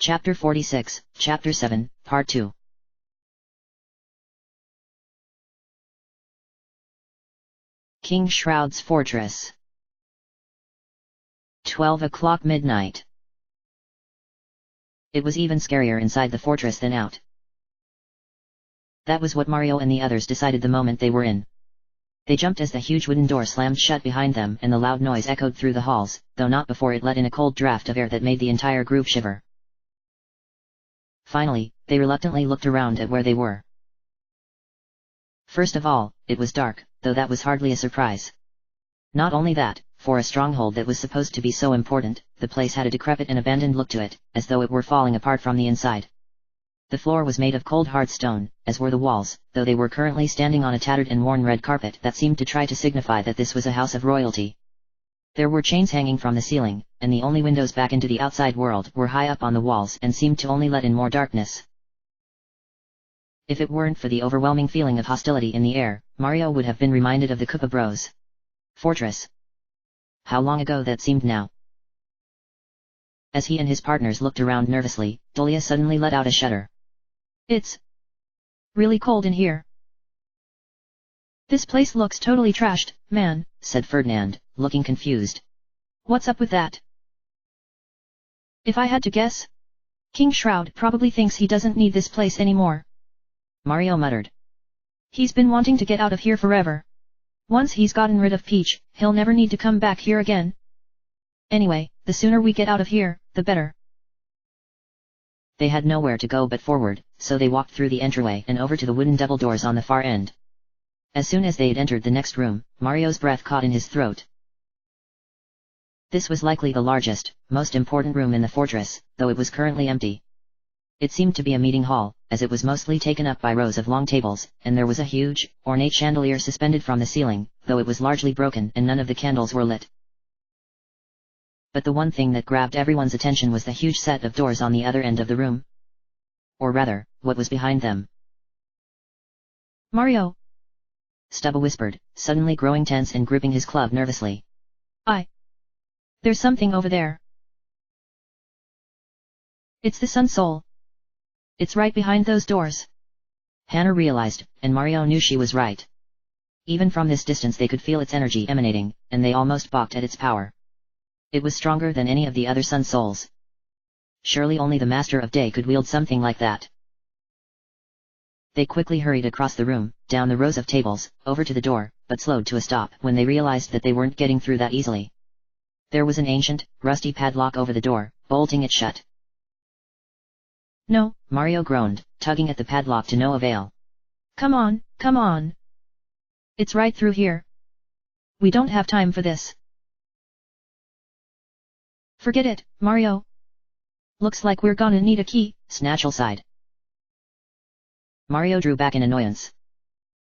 Chapter 46, Chapter 7, Part 2. King Shroud's Fortress. 12 o'clock midnight. It was even scarier inside the fortress than out. That was what Mario and the others decided the moment they were in. They jumped as the huge wooden door slammed shut behind them and the loud noise echoed through the halls, though not before it let in a cold draft of air that made the entire group shiver. Finally, they reluctantly looked around at where they were. First of all, it was dark, though that was hardly a surprise. Not only that, for a stronghold that was supposed to be so important, the place had a decrepit and abandoned look to it, as though it were falling apart from the inside. The floor was made of cold hard stone, as were the walls, though they were currently standing on a tattered and worn red carpet that seemed to try to signify that this was a house of royalty. There were chains hanging from the ceiling, and the only windows back into the outside world were high up on the walls and seemed to only let in more darkness. If it weren't for the overwhelming feeling of hostility in the air, Mario would have been reminded of the Koopa Bros. Fortress. How long ago that seemed now. As he and his partners looked around nervously, Dolia suddenly let out a shudder. It's really cold in here. This place looks totally trashed, man, said Ferdinand, looking confused. What's up with that? If I had to guess, King Shroud probably thinks he doesn't need this place anymore. Mario muttered. He's been wanting to get out of here forever. Once he's gotten rid of Peach, he'll never need to come back here again. Anyway, the sooner we get out of here, the better. They had nowhere to go but forward, so they walked through the entryway and over to the wooden double doors on the far end. As soon as they had entered the next room, Mario's breath caught in his throat. This was likely the largest, most important room in the fortress, though it was currently empty. It seemed to be a meeting hall, as it was mostly taken up by rows of long tables, and there was a huge, ornate chandelier suspended from the ceiling, though it was largely broken and none of the candles were lit. But the one thing that grabbed everyone's attention was the huge set of doors on the other end of the room. Or rather, what was behind them. Mario! Stubba whispered, suddenly growing tense and gripping his club nervously. There's something over there. It's the Sun Soul. It's right behind those doors. Hannah realized, and Mario knew she was right. Even from this distance they could feel its energy emanating, and they almost balked at its power. It was stronger than any of the other Sun Souls. Surely only the Master of Day could wield something like that. They quickly hurried across the room, down the rows of tables, over to the door, but slowed to a stop when they realized that they weren't getting through that easily. There was an ancient, rusty padlock over the door, bolting it shut. No, Mario groaned, tugging at the padlock to no avail. Come on, come on. It's right through here. We don't have time for this. Forget it, Mario. Looks like we're gonna need a key, Snatchel sighed. Mario drew back in annoyance.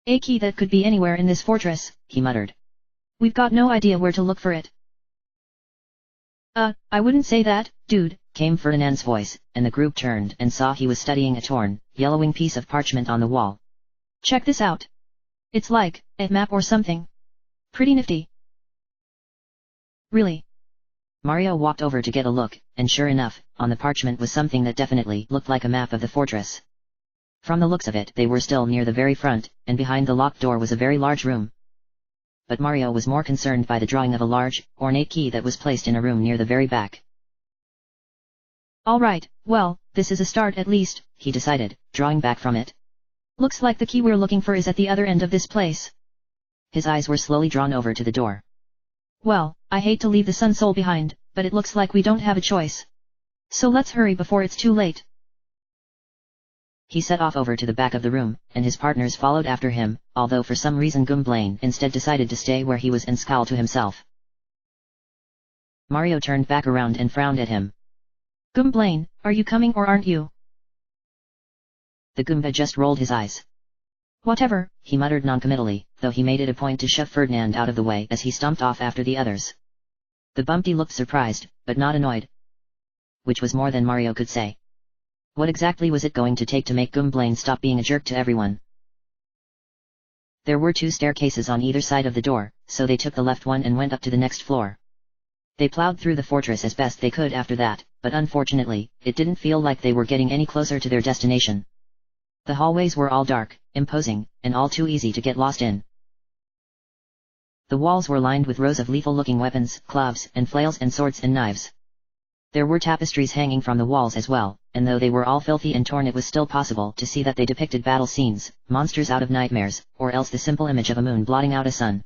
A key that could be anywhere in this fortress, he muttered. We've got no idea where to look for it. I wouldn't say that, dude, came Ferdinand's voice, and the group turned and saw he was studying a torn, yellowing piece of parchment on the wall. Check this out. It's like a map or something. Pretty nifty. Really? Mario walked over to get a look, and sure enough, on the parchment was something that definitely looked like a map of the fortress. From the looks of it they were still near the very front, and behind the locked door was a very large room. But Mario was more concerned by the drawing of a large, ornate key that was placed in a room near the very back. Alright, well, this is a start at least, he decided, drawing back from it. Looks like the key we're looking for is at the other end of this place. His eyes were slowly drawn over to the door. Well, I hate to leave the Sun Soul behind, but it looks like we don't have a choice. So let's hurry before it's too late. He set off over to the back of the room, and his partners followed after him, although for some reason Gwynplaine instead decided to stay where he was and scowl to himself. Mario turned back around and frowned at him. Gwynplaine, are you coming or aren't you? The Goomba just rolled his eyes. Whatever, he muttered noncommittally, though he made it a point to shove Ferdinand out of the way as he stomped off after the others. The Bumpty looked surprised, but not annoyed. Which was more than Mario could say. What exactly was it going to take to make Gwynplaine stop being a jerk to everyone? There were 2 staircases on either side of the door, so they took the left one and went up to the next floor. They plowed through the fortress as best they could after that, but unfortunately, it didn't feel like they were getting any closer to their destination. The hallways were all dark, imposing, and all too easy to get lost in. The walls were lined with rows of lethal-looking weapons, clubs, and flails and swords and knives. There were tapestries hanging from the walls as well, and though they were all filthy and torn, it was still possible to see that they depicted battle scenes, monsters out of nightmares, or else the simple image of a moon blotting out a sun.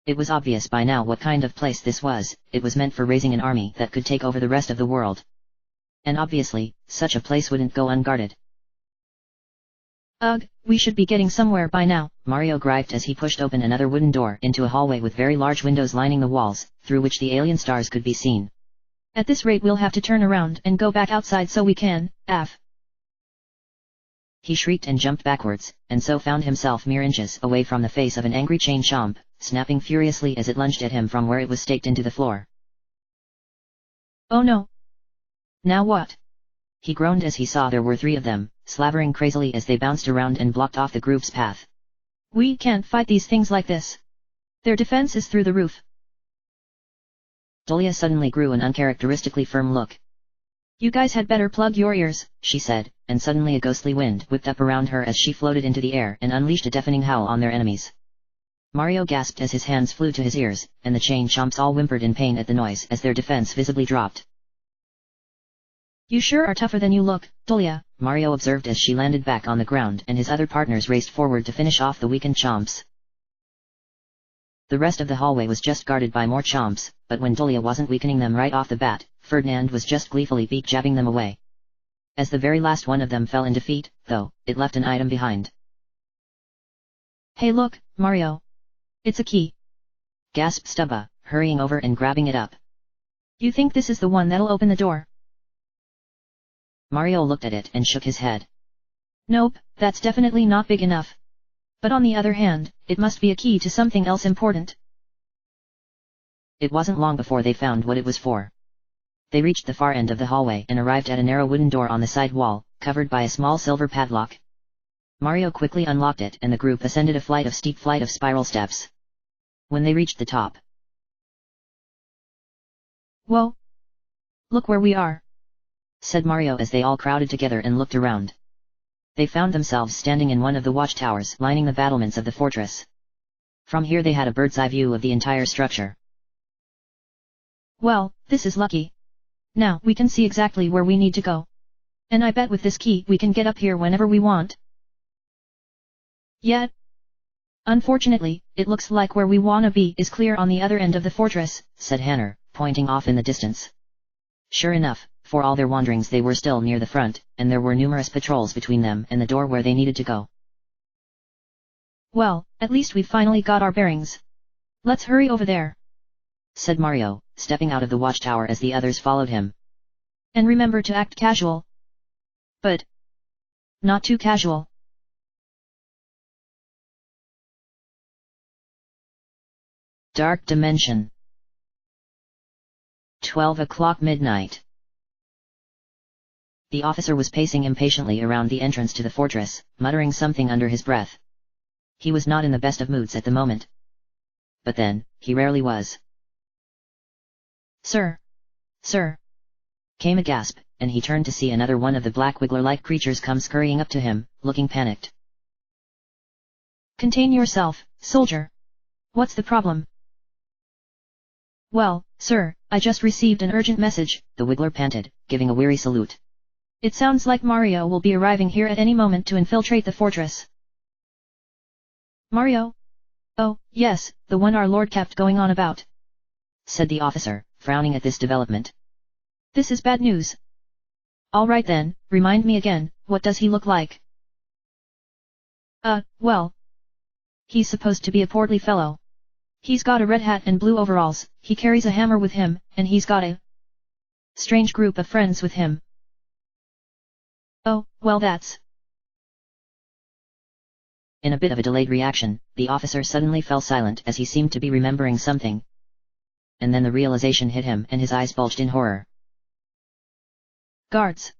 It was obvious by now what kind of place this was. It was meant for raising an army that could take over the rest of the world. And obviously, such a place wouldn't go unguarded. Ugh, we should be getting somewhere by now, Mario griped as he pushed open another wooden door into a hallway with very large windows lining the walls, through which the alien stars could be seen. At this rate we'll have to turn around and go back outside so we can, He shrieked and jumped backwards, and so found himself mere inches away from the face of an angry chain chomp, snapping furiously as it lunged at him from where it was staked into the floor. Oh no! Now what? He groaned as he saw there were 3 of them, slavering crazily as they bounced around and blocked off the group's path. We can't fight these things like this. Their defense is through the roof. Dolia suddenly grew an uncharacteristically firm look. You guys had better plug your ears, she said, and suddenly a ghostly wind whipped up around her as she floated into the air and unleashed a deafening howl on their enemies. Mario gasped as his hands flew to his ears, and the chain chomps all whimpered in pain at the noise as their defense visibly dropped. You sure are tougher than you look, Dolia, Mario observed as she landed back on the ground and his other partners raced forward to finish off the weakened chomps. The rest of the hallway was just guarded by more chomps, but when Dolia wasn't weakening them right off the bat, Ferdinand was just gleefully beak-jabbing them away. As the very last one of them fell in defeat, though, it left an item behind. Hey look, Mario! It's a key! Gasped Stubba, hurrying over and grabbing it up. You think this is the one that'll open the door? Mario looked at it and shook his head. Nope, that's definitely not big enough. But on the other hand, it must be a key to something else important. It wasn't long before they found what it was for. They reached the far end of the hallway and arrived at a narrow wooden door on the side wall, covered by a small silver padlock. Mario quickly unlocked it and the group ascended a steep flight of spiral steps. When they reached the top. Whoa! Look where we are! Said Mario as they all crowded together and looked around. They found themselves standing in one of the watchtowers lining the battlements of the fortress. From here they had a bird's-eye view of the entire structure. Well, this is lucky. Now we can see exactly where we need to go. And I bet with this key we can get up here whenever we want. Yet, unfortunately, it looks like where we wanna be is clear on the other end of the fortress, said Hanner, pointing off in the distance. Sure enough, for all their wanderings they were still near the front, and there were numerous patrols between them and the door where they needed to go. Well, at least we've finally got our bearings. Let's hurry over there, said Mario, stepping out of the watchtower as the others followed him. And remember to act casual. But not too casual. Dark Dimension. 12 o'clock midnight. The officer was pacing impatiently around the entrance to the fortress, muttering something under his breath. He was not in the best of moods at the moment. But then, he rarely was. Sir! Sir! Came a gasp, and he turned to see another one of the black wiggler-like creatures come scurrying up to him, looking panicked. Contain yourself, soldier! What's the problem? Well, sir, I just received an urgent message, the wiggler panted, giving a weary salute. It sounds like Mario will be arriving here at any moment to infiltrate the fortress. Mario? Oh, yes, the one our lord kept going on about, said the officer, frowning at this development. This is bad news. All right then, remind me again, what does he look like? Well, he's supposed to be a portly fellow. He's got a red hat and blue overalls, he carries a hammer with him, and he's got a strange group of friends with him. Oh, well that's... In a bit of a delayed reaction, the officer suddenly fell silent as he seemed to be remembering something. And then the realization hit him and his eyes bulged in horror. Guards!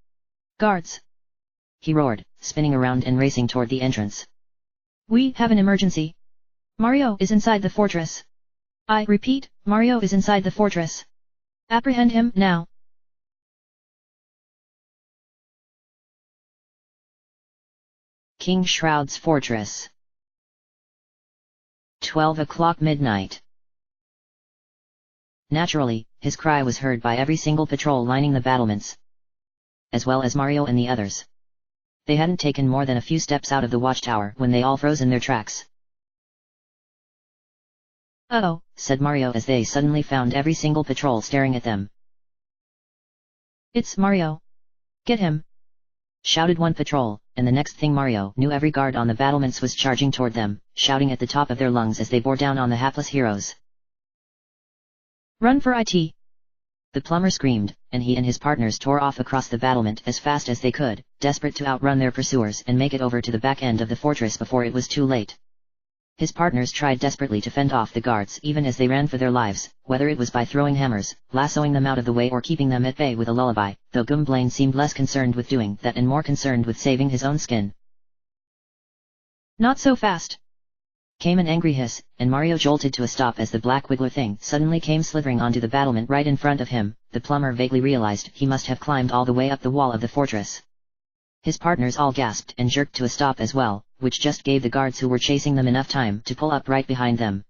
Guards! He roared, spinning around and racing toward the entrance. We have an emergency. Mario is inside the fortress. I repeat, Mario is inside the fortress. Apprehend him, now! King Shroud's Fortress. 12 o'clock midnight. Naturally, his cry was heard by every single patrol lining the battlements, as well as Mario and the others. They hadn't taken more than a few steps out of the watchtower when they all froze in their tracks. Uh-oh, said Mario as they suddenly found every single patrol staring at them. It's Mario. Get him! Shouted one patrol, and the next thing Mario knew, every guard on the battlements was charging toward them, shouting at the top of their lungs as they bore down on the hapless heroes. Run for it! The plumber screamed, and he and his partners tore off across the battlement as fast as they could, desperate to outrun their pursuers and make it over to the back end of the fortress before it was too late. His partners tried desperately to fend off the guards even as they ran for their lives, whether it was by throwing hammers, lassoing them out of the way, or keeping them at bay with a lullaby, though Gwynplaine seemed less concerned with doing that and more concerned with saving his own skin. Not so fast! Came an angry hiss, and Mario jolted to a stop as the black wiggler thing suddenly came slithering onto the battlement right in front of him. The plumber vaguely realized he must have climbed all the way up the wall of the fortress. His partners all gasped and jerked to a stop as well, which just gave the guards who were chasing them enough time to pull up right behind them.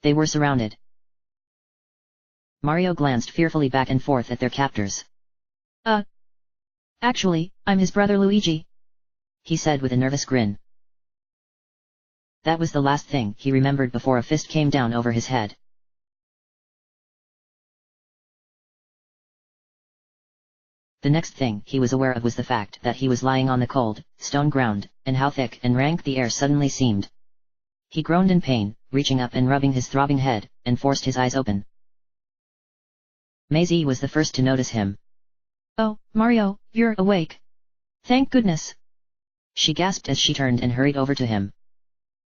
They were surrounded. Mario glanced fearfully back and forth at their captors. Actually, I'm his brother Luigi, he said with a nervous grin. That was the last thing he remembered before a fist came down over his head. The next thing he was aware of was the fact that he was lying on the cold, stone ground, and how thick and rank the air suddenly seemed. He groaned in pain, reaching up and rubbing his throbbing head, and forced his eyes open. Maisie was the first to notice him. Oh, Mario, you're awake! Thank goodness! She gasped as she turned and hurried over to him.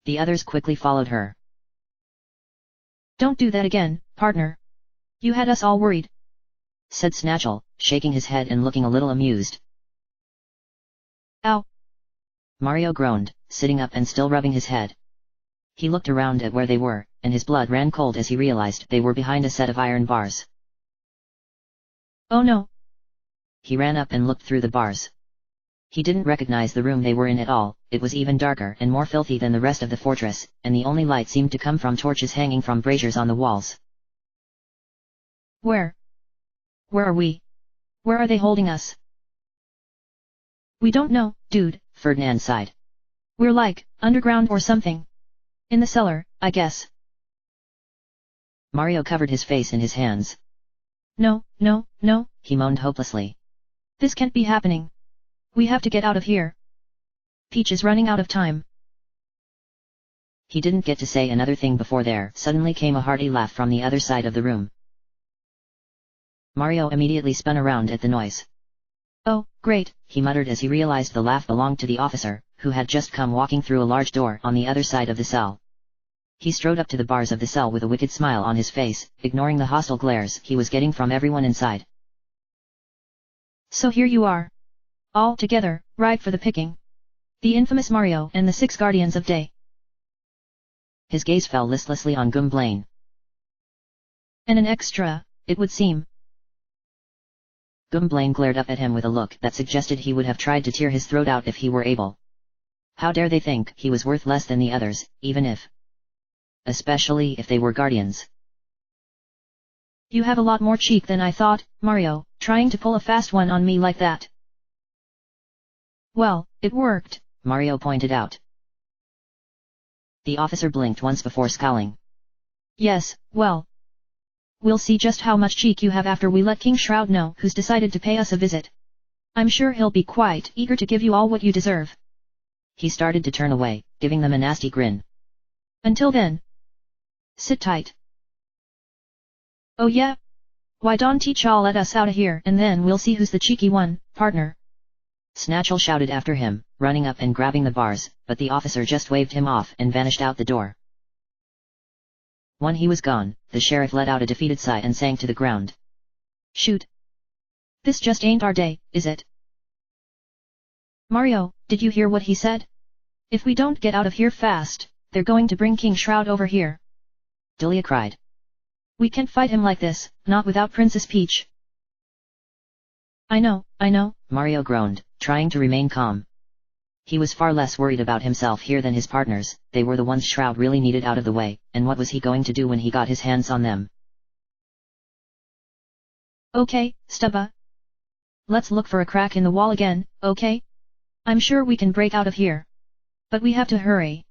The others quickly followed her. Don't do that again, partner! You had us all worried, said Snatchel, shaking his head and looking a little amused. Ow! Mario groaned, sitting up and still rubbing his head. He looked around at where they were, and his blood ran cold as he realized they were behind a set of iron bars. Oh no! He ran up and looked through the bars. He didn't recognize the room they were in at all. It was even darker and more filthy than the rest of the fortress, and the only light seemed to come from torches hanging from braziers on the walls. Where are we? Where are they holding us? We don't know, dude, Ferdinand sighed. We're like, underground or something. In the cellar, I guess. Mario covered his face in his hands. No, he moaned hopelessly. This can't be happening. We have to get out of here. Peach is running out of time. He didn't get to say another thing before there suddenly came a hearty laugh from the other side of the room. Mario immediately spun around at the noise. Oh, great, he muttered as he realized the laugh belonged to the officer, who had just come walking through a large door on the other side of the cell. He strode up to the bars of the cell with a wicked smile on his face, ignoring the hostile glares he was getting from everyone inside. So here you are. All together, right for the picking. The infamous Mario and the 6 Guardians of Day. His gaze fell listlessly on Gwynplaine. And an extra, it would seem. Gwynplaine glared up at him with a look that suggested he would have tried to tear his throat out if he were able. How dare they think he was worth less than the others, even if... especially if they were guardians. You have a lot more cheek than I thought, Mario, trying to pull a fast one on me like that. Well, it worked, Mario pointed out. The officer blinked once before scowling. Yes, well. We'll see just how much cheek you have after we let King Shroud know who's decided to pay us a visit. I'm sure he'll be quite eager to give you all what you deserve. He started to turn away, giving them a nasty grin. Until then, sit tight. Oh yeah? Why don't y'all let us out of here and then we'll see who's the cheeky one, partner. Snatchel shouted after him, running up and grabbing the bars, but the officer just waved him off and vanished out the door. When he was gone, the sheriff let out a defeated sigh and sank to the ground. Shoot. This just ain't our day, is it? Mario, did you hear what he said? If we don't get out of here fast, they're going to bring King Shroud over here. Delia cried. We can't fight him like this, not without Princess Peach. I know, Mario groaned, trying to remain calm. He was far less worried about himself here than his partners. They were the ones Shroud really needed out of the way, and what was he going to do when he got his hands on them? Okay, Stubba. Let's look for a crack in the wall again, okay? I'm sure we can break out of here. But we have to hurry.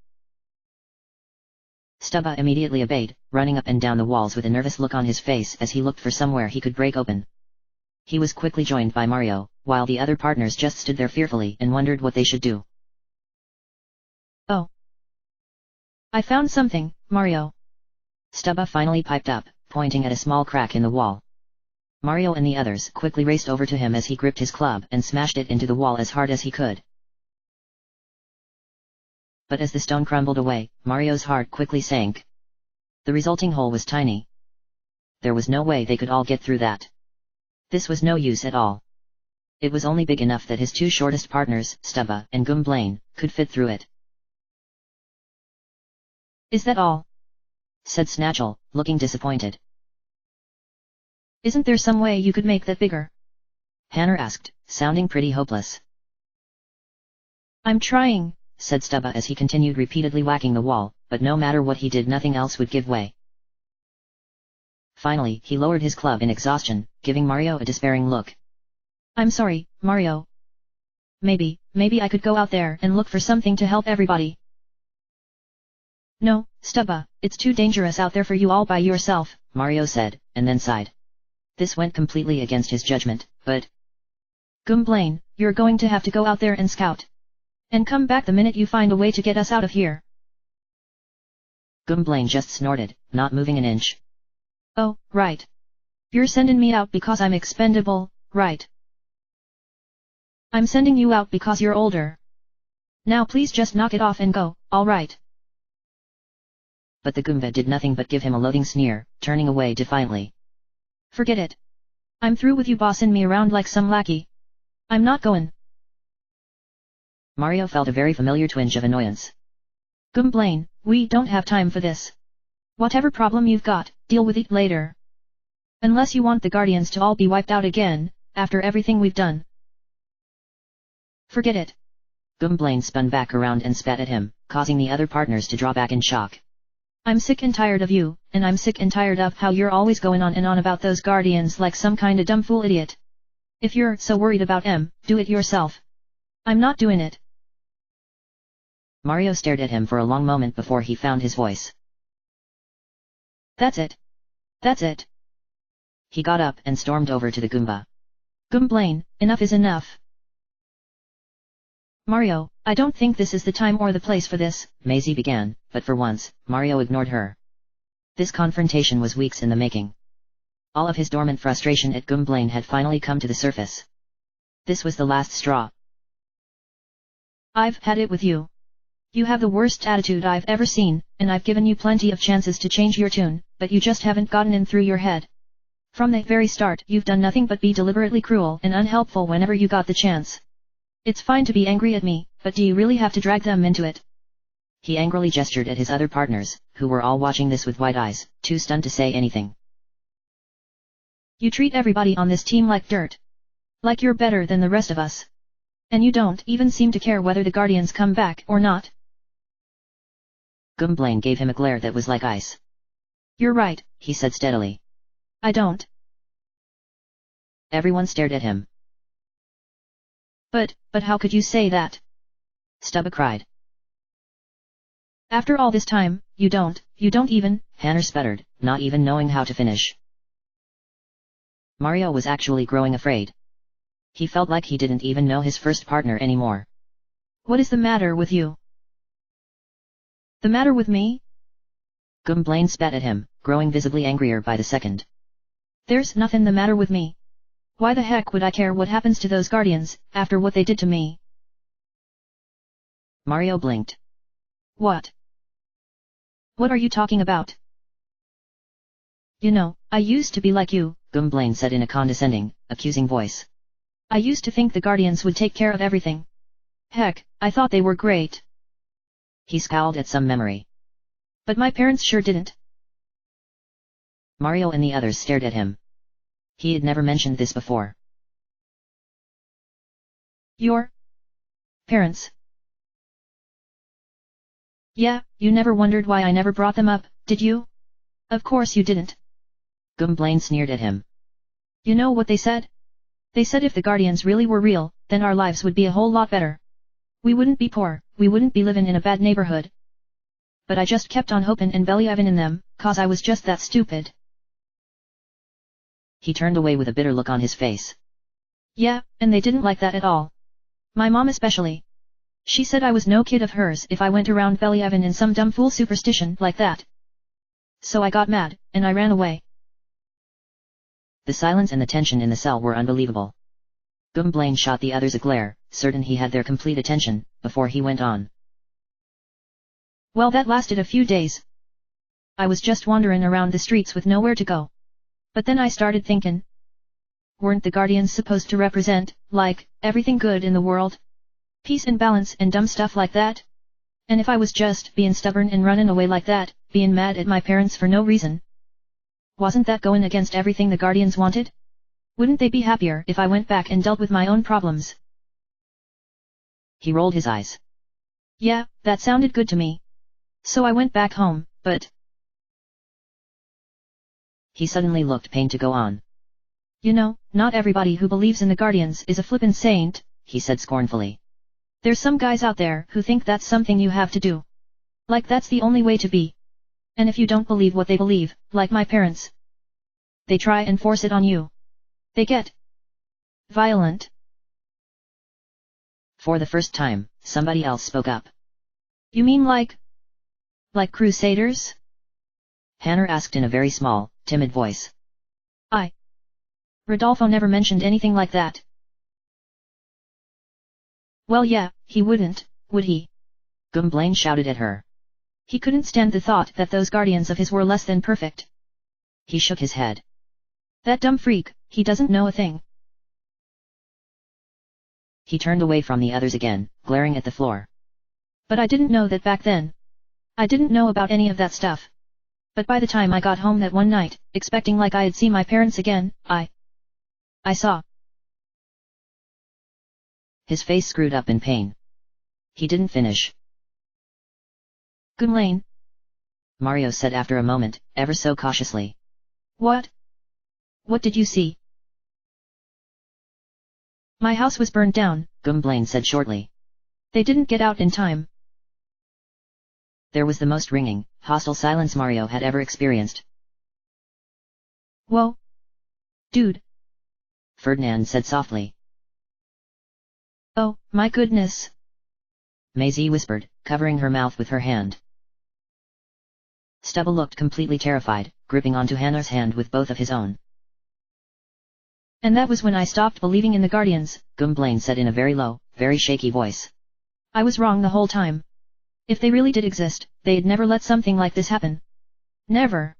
Stubba immediately obeyed, running up and down the walls with a nervous look on his face as he looked for somewhere he could break open. He was quickly joined by Mario, while the other partners just stood there fearfully and wondered what they should do. Oh. I found something, Mario. Stubba finally piped up, pointing at a small crack in the wall. Mario and the others quickly raced over to him as he gripped his club and smashed it into the wall as hard as he could. But as the stone crumbled away, Mario's heart quickly sank. The resulting hole was tiny. There was no way they could all get through that. This was no use at all. It was only big enough that his two shortest partners, Stubba and Gwynplaine, could fit through it. Is that all? Said Snatchel, looking disappointed. Isn't there some way you could make that bigger? Hanner asked, sounding pretty hopeless. I'm trying, said Stubba as he continued repeatedly whacking the wall, but no matter what he did nothing else would give way. Finally, he lowered his club in exhaustion, giving Mario a despairing look. I'm sorry, Mario. Maybe I could go out there and look for something to help everybody. No, Stubba, it's too dangerous out there for you all by yourself, Mario said, and then sighed. This went completely against his judgment, but... Gwynplaine, you're going to have to go out there and scout. And come back the minute you find a way to get us out of here. Gwynplaine just snorted, not moving an inch. Oh, right. You're sending me out because I'm expendable, right? I'm sending you out because you're older. Now please just knock it off and go, alright? But the Goomba did nothing but give him a loathing sneer, turning away defiantly. Forget it. I'm through with you bossing me around like some lackey. I'm not going. Mario felt a very familiar twinge of annoyance. Gwynplaine, we don't have time for this. Whatever problem you've got, deal with it later. Unless you want the Guardians to all be wiped out again, after everything we've done. Forget it. Gwynplaine spun back around and spat at him, causing the other partners to draw back in shock. I'm sick and tired of you, and I'm sick and tired of how you're always going on and on about those Guardians like some kinda dumb fool idiot. If you're so worried about them, do it yourself. I'm not doing it. Mario stared at him for a long moment before he found his voice. That's it. That's it. He got up and stormed over to the Goomba. Gwynplaine, enough is enough. Mario, I don't think this is the time or the place for this, Maisie began, but for once, Mario ignored her. This confrontation was weeks in the making. All of his dormant frustration at Gwynplaine had finally come to the surface. This was the last straw. I've had it with you. You have the worst attitude I've ever seen, and I've given you plenty of chances to change your tune, but you just haven't gotten in through your head. From the very start, you've done nothing but be deliberately cruel and unhelpful whenever you got the chance. It's fine to be angry at me, but do you really have to drag them into it? He angrily gestured at his other partners, who were all watching this with wide eyes, too stunned to say anything. You treat everybody on this team like dirt. Like you're better than the rest of us. And you don't even seem to care whether the Guardians come back or not. Gwynplaine gave him a glare that was like ice. You're right, he said steadily. I don't. Everyone stared at him. But how could you say that? Stubba cried. After all this time, you don't even, Hanner sputtered, not even knowing how to finish. Mario was actually growing afraid. He felt like he didn't even know his first partner anymore. What is the matter with you? The matter with me? Gwynplaine spat at him, growing visibly angrier by the second. There's nothing the matter with me. Why the heck would I care what happens to those Guardians, after what they did to me? Mario blinked. What? What are you talking about? You know, I used to be like you, Gwynplaine said in a condescending, accusing voice. I used to think the Guardians would take care of everything. Heck, I thought they were great. He scowled at some memory. But my parents sure didn't. Mario and the others stared at him. He had never mentioned this before. Your parents? Yeah, you never wondered why I never brought them up, did you? Of course you didn't. Gwynplaine sneered at him. You know what they said? They said if the Guardians really were real, then our lives would be a whole lot better. We wouldn't be poor, we wouldn't be living in a bad neighborhood. But I just kept on hoping and believing in them, 'cause I was just that stupid. He turned away with a bitter look on his face. Yeah, and they didn't like that at all. My mom especially. She said I was no kid of hers if I went around believing in some dumb fool superstition like that. So I got mad, and I ran away. The silence and the tension in the cell were unbelievable. Gwynplaine shot the others a glare, certain he had their complete attention, before he went on. Well, that lasted a few days. I was just wandering around the streets with nowhere to go. But then I started thinking. Weren't the Guardians supposed to represent, like, everything good in the world? Peace and balance and dumb stuff like that? And if I was just being stubborn and running away like that, being mad at my parents for no reason, wasn't that going against everything the Guardians wanted? Wouldn't they be happier if I went back and dealt with my own problems? He rolled his eyes. Yeah, that sounded good to me. So I went back home, but... He suddenly looked pained to go on. You know, not everybody who believes in the Guardians is a flippin' saint, he said scornfully. There's some guys out there who think that's something you have to do. Like that's the only way to be. And if you don't believe what they believe, like my parents, they try and force it on you. They get violent. For the first time, somebody else spoke up. You mean like crusaders? Hannah asked in a very small, timid voice. Rodolfo never mentioned anything like that. Well yeah, he wouldn't, would he? Gwynplaine shouted at her. He couldn't stand the thought that those guardians of his were less than perfect. He shook his head. That dumb freak, he doesn't know a thing. He turned away from the others again, glaring at the floor. But I didn't know that back then. I didn't know about any of that stuff. But by the time I got home that one night, expecting like I'd see my parents again, I saw. His face screwed up in pain. He didn't finish. Gwynplaine, Mario said after a moment, ever so cautiously. What? What did you see? My house was burned down, Gwynplaine said shortly. They didn't get out in time. There was the most ringing, hostile silence Mario had ever experienced. Whoa. Dude. Ferdinand said softly. Oh, my goodness. Maisie whispered, covering her mouth with her hand. Stubble looked completely terrified, gripping onto Hannah's hand with both of his own. And that was when I stopped believing in the Guardians, Gwynplaine said in a very low, very shaky voice. I was wrong the whole time. If they really did exist, they'd never let something like this happen. Never.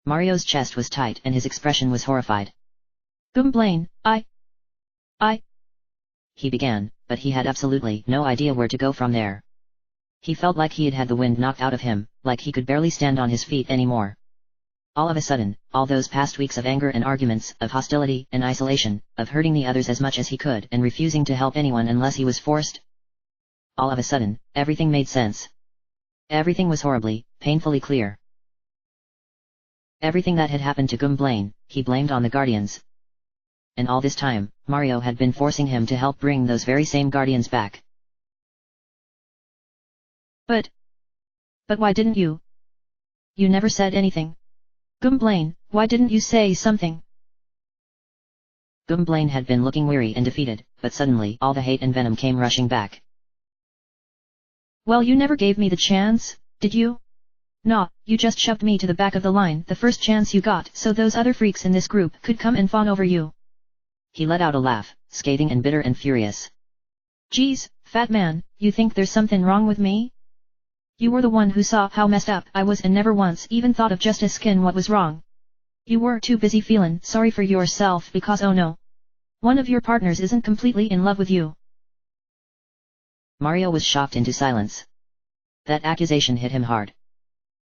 Mario's chest was tight and his expression was horrified. Gwynplaine, he began, but he had absolutely no idea where to go from there. He felt like he had had the wind knocked out of him, like he could barely stand on his feet anymore. All of a sudden, all those past weeks of anger and arguments, of hostility and isolation, of hurting the others as much as he could and refusing to help anyone unless he was forced. All of a sudden, everything made sense. Everything was horribly, painfully clear. Everything that had happened to Gwynplaine, he blamed on the Guardians. And all this time, Mario had been forcing him to help bring those very same Guardians back. But why didn't you? You never said anything. Gwynplaine, why didn't you say something? Gwynplaine had been looking weary and defeated, but suddenly all the hate and venom came rushing back. Well, you never gave me the chance, did you? Nah, you just shoved me to the back of the line the first chance you got so those other freaks in this group could come and fawn over you. He let out a laugh, scathing and bitter and furious. Geez, fat man, you think there's something wrong with me? You were the one who saw how messed up I was and never once even thought of just asking what was wrong. You were too busy feeling sorry for yourself because oh no, one of your partners isn't completely in love with you. Mario was shocked into silence. That accusation hit him hard.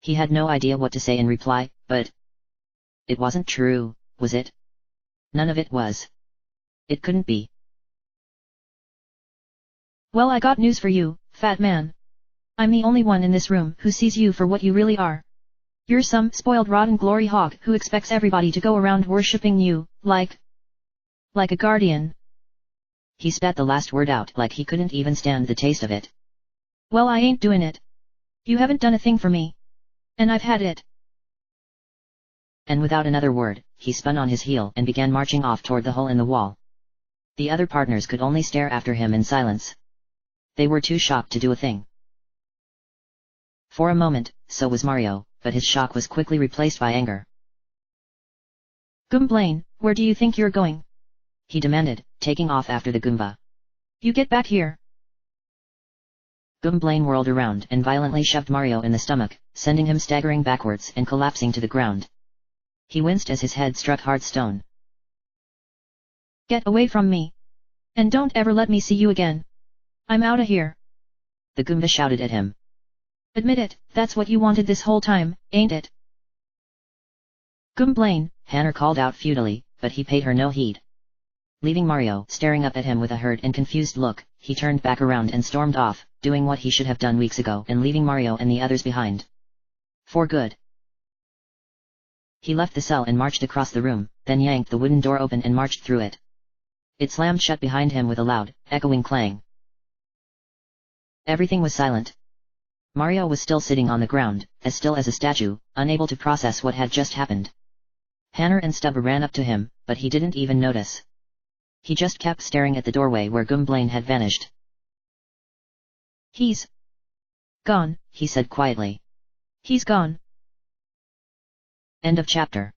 He had no idea what to say in reply, but it wasn't true, was it? None of it was. It couldn't be. Well, I got news for you, fat man. I'm the only one in this room who sees you for what you really are. You're some spoiled rotten glory hog who expects everybody to go around worshipping you, like a guardian. He spat the last word out like he couldn't even stand the taste of it. Well, I ain't doing it. You haven't done a thing for me. And I've had it. And without another word, he spun on his heel and began marching off toward the hole in the wall. The other partners could only stare after him in silence. They were too shocked to do a thing. For a moment, so was Mario, but his shock was quickly replaced by anger. Gumblane, where do you think you're going? He demanded, taking off after the Goomba. You get back here. Gumblane whirled around and violently shoved Mario in the stomach, sending him staggering backwards and collapsing to the ground. He winced as his head struck hard stone. Get away from me. And don't ever let me see you again. I'm outta here. The Goomba shouted at him. Admit it, that's what you wanted this whole time, ain't it? Gumblane, Hannah called out futilely, but he paid her no heed. Leaving Mario staring up at him with a hurt and confused look, he turned back around and stormed off, doing what he should have done weeks ago and leaving Mario and the others behind. For good. He left the cell and marched across the room, then yanked the wooden door open and marched through it. It slammed shut behind him with a loud, echoing clang. Everything was silent. Mario was still sitting on the ground, as still as a statue, unable to process what had just happened. Hannah and Stubber ran up to him, but he didn't even notice. He just kept staring at the doorway where Gumblane had vanished. He's gone, he said quietly. He's gone. End of chapter.